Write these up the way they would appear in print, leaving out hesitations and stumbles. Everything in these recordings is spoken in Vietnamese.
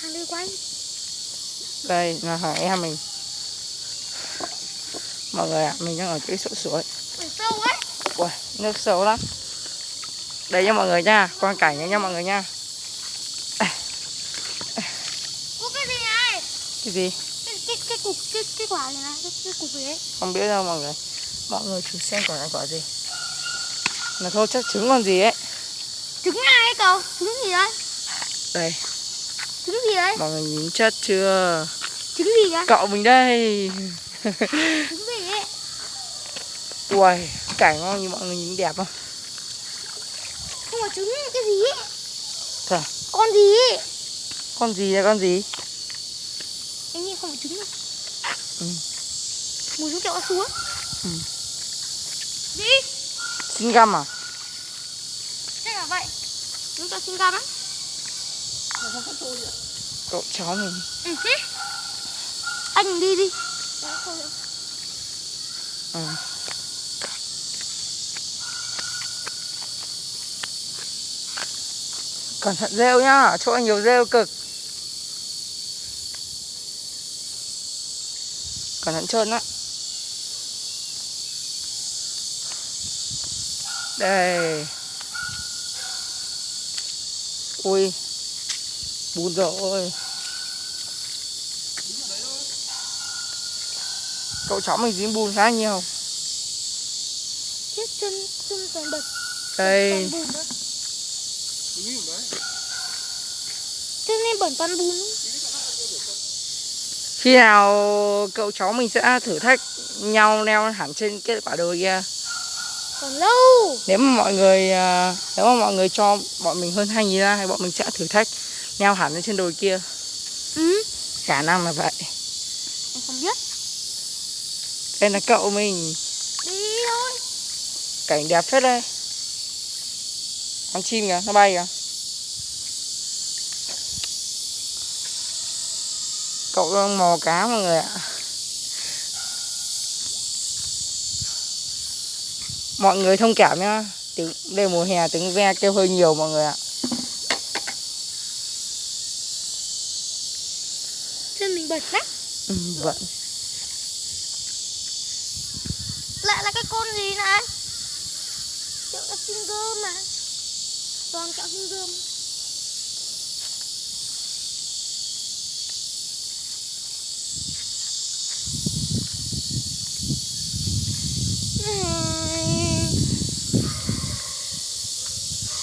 thằng đi quay. Đây là thằng em mình. Mọi người ạ, mình đang ở cái chỗ suối. Sâu ấy. Ui, nước sâu lắm. Đây nha mọi người nha, quang cảnh nha mọi người nha. Có cái gì này? Cái gì? Cái cục cái quả này này, cái cục gì đấy? Không biết đâu mọi người. Mọi người thử xem quả này quả gì. Mà thôi chắc trứng còn gì ấy. Trứng ai cậu? Trứng gì đấy? Đây. Trứng gì đấy? Mọi người nhìn chất chưa? Trứng gì đấy? Cậu mình đây. Trứng gì ấy? Ui, cảnh ngon như mọi người nhìn đẹp không? Không có trứng cái gì ấy. Thôi. Con gì ấy? Con gì là con gì? Anh nghĩ không có trứng đâu. Ừ. Mùi giống kẹo cao su á. Ừ. Đi. Xin găm à? Thế là vậy. Giống kẹo xin găm á. Cậu cháu mình. Ừ. Anh đi đi. Ừ. Cẩn thận rêu nhá, chỗ anh nhiều rêu cực. Cẩn thận trơn á. Đây. Ui, bùn rồi. Cậu cháu mình dính bùn khá nhiều. Chết chân toàn bẩn. Đây. Toàn bùn đó. Chân nên bẩn toàn bùn. Khi nào cậu cháu mình sẽ thử thách nhau leo hẳn trên cái quả đồi kia. Còn lâu. Nếu mà mọi người cho bọn mình hơn 2.000 like, bọn mình sẽ thử thách leo hẳn lên trên đồi kia. Ừ. Khả năng là vậy. Em không biết. Đây là cậu mình. Đi thôi. Cảnh đẹp phết đây. Con chim kìa, nó bay kìa. Cậu đang mò cá mọi người ạ. Mọi người thông cảm nhá. Đây mùa hè tiếng ve kêu hơi nhiều mọi người ạ. Chân mình bẩn lắm. Ừ, vậy. Lại là cái con gì này? Kẹo đã xin gơm mà. Toàn kẹo xin gơm.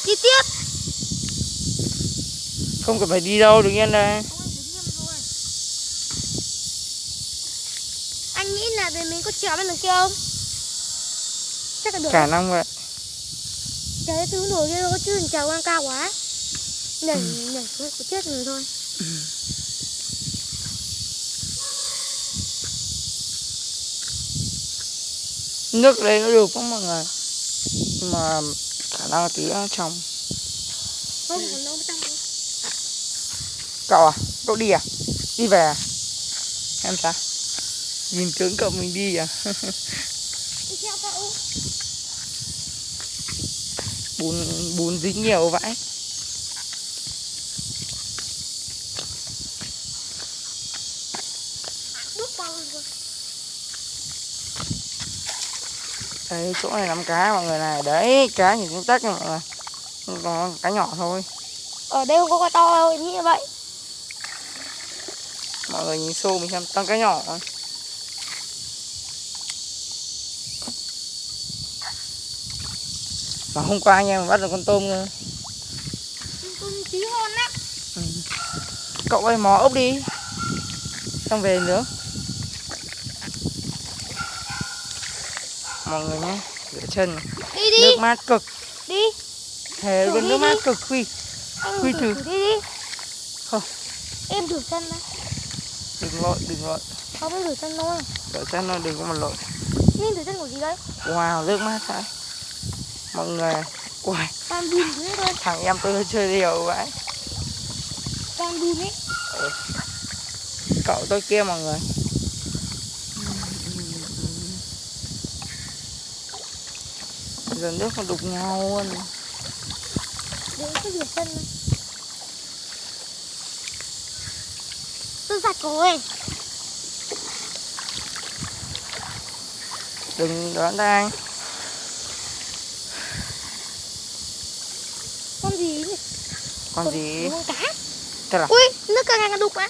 Đi tiếp. Không cần phải đi đâu, đứng yên đây. Anh nghĩ là về mình có trèo lên được kia không? Chắc là được. Khả năng vậy. Trèo lên xuống đồi kia thôi chứ mình trèo lên cao quá. Nhảy xuống có chết rồi thôi. Nước đây nó được không mọi người? Mà khả năng là tí ở trong. Không, còn đâu trong đâu. Cậu à? Cậu đi à? Đi về à? Em sao? Nhìn tướng cậu mình đi à? Đi theo cậu. Bùn dính nhiều vãi. Bước qua luôn rồi. Đấy, chỗ này nắm cá mọi người này. Đấy, cá nhìn cũng tách nha mọi người. Còn cá nhỏ thôi. Ở đây không có cá to đâu, em nghĩ như vậy. Mọi người nhìn xô mình xem tăng cá nhỏ thôi. Mà hôm qua anh em bắt được con tôm cơ. Tôm tí ngon lắm. Ừ. Cậu ơi mò ốc đi. Xong về nướng. Mọi người nhé, rửa chân. Đi đi. Nước mát cực. Đi. Thề luôn, nước mát cực Huy. Huy thử. Đi đi. Không. Em thử chân đó. Đừng lội. Không, em thử chân thôi. Rửa chân thôi, đừng có mà lội. Nhưng thử chân của gì đấy? Wow, nước mát vậy. Mọi người. Ui. Toàn bùn thế thôi. Thằng em tôi chơi liều vậy. Toàn bùn ấy. Cậu tôi kia mọi người. Giờ nước còn đục nhau luôn. Để cứ rửa chân thôi. sạch rồi. Đừng đoán tay anh. Con gì nhỉ? Con gì? Con cá. Thế là Ui, nước càng ngày càng đục á.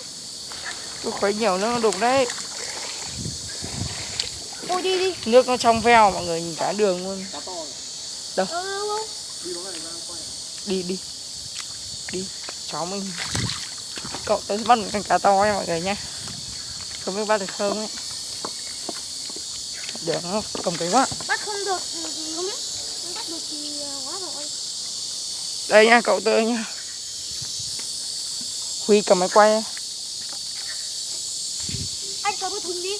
tôi khuấy nhiều nó đục đấy. Ôi đi đi. Nước nó trong veo mọi người nhìn cả đường luôn. Đâu? Đi đi. Đi. Cháu mình. Cậu tới bắt một con cá to nha mọi người nha. Không biết bắt được không ấy. Để nó cầm cái quá. Bắt không được, không biết. Không bắt được thì quá rồi. Đây nha cậu tới nha. Huy cầm máy quay. Anh cầm cái thùng đi.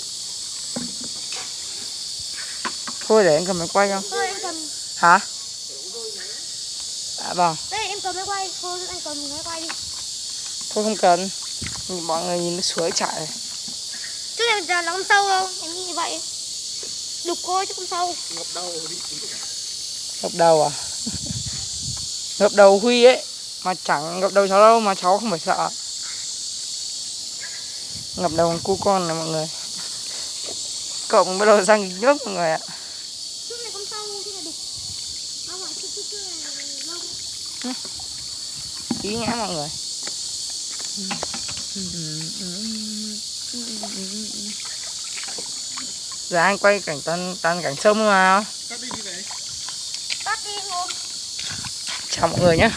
Thôi để anh cầm máy quay không? Thôi em cầm. Hả? À vâng. Đây em cầm máy quay. Thôi anh cầm máy quay đi. Thôi không cần. Mọi người nhìn nó suối chảy. Chứ này là con sâu đâu. Em nghĩ như vậy. Đục thôi chứ con sâu. Ngập đầu à? Ngập đầu Huy ấy. Mà chẳng ngập đầu cháu đâu mà cháu không phải sợ. Ngập đầu con cu con này mọi người. Cậu cũng bắt đầu sang nước mọi người ạ. Trước này con sâu chứ là đục. Nó gọi chứ là lâu. Ý nhã mọi người. Giờ anh quay cảnh tan cảnh sông mà. Tắt đi luôn. Chào mọi người nhé.